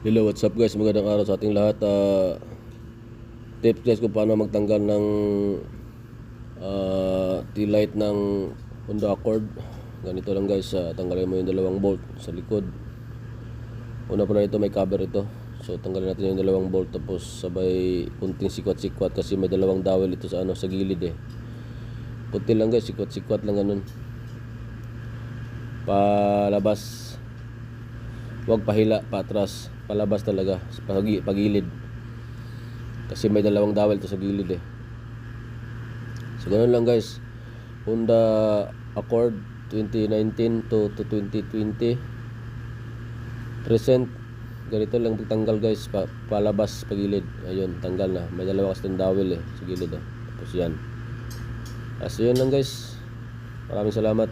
Hello, what's up guys? Magandang araw sa ating lahat. Tips guys kung paano magtanggal ng tail light ng Honda Accord. Ganito lang guys, tanggalin mo yung dalawang bolt sa likod. Una pa na ito, may cover ito. So tanggalin natin yung dalawang bolt, tapos sabay kunting sikwat-sikwat kasi may dalawang dowel ito sa sa gilid eh. Kunti lang guys, sikwat-sikwat lang ganun. Palabas. Huwag pahila, patras. Palabas talaga, pagilid. Kasi may dalawang dowel to sa gilid eh. So ganun lang guys. Honda Accord 2019 to 2020 present. Ganito lang pagtanggal guys, palabas, pagilid. Ayun, tanggal na. May dalawa kasi ng dowel eh sa gilid. Tapos yan. As yun lang guys. Maraming salamat.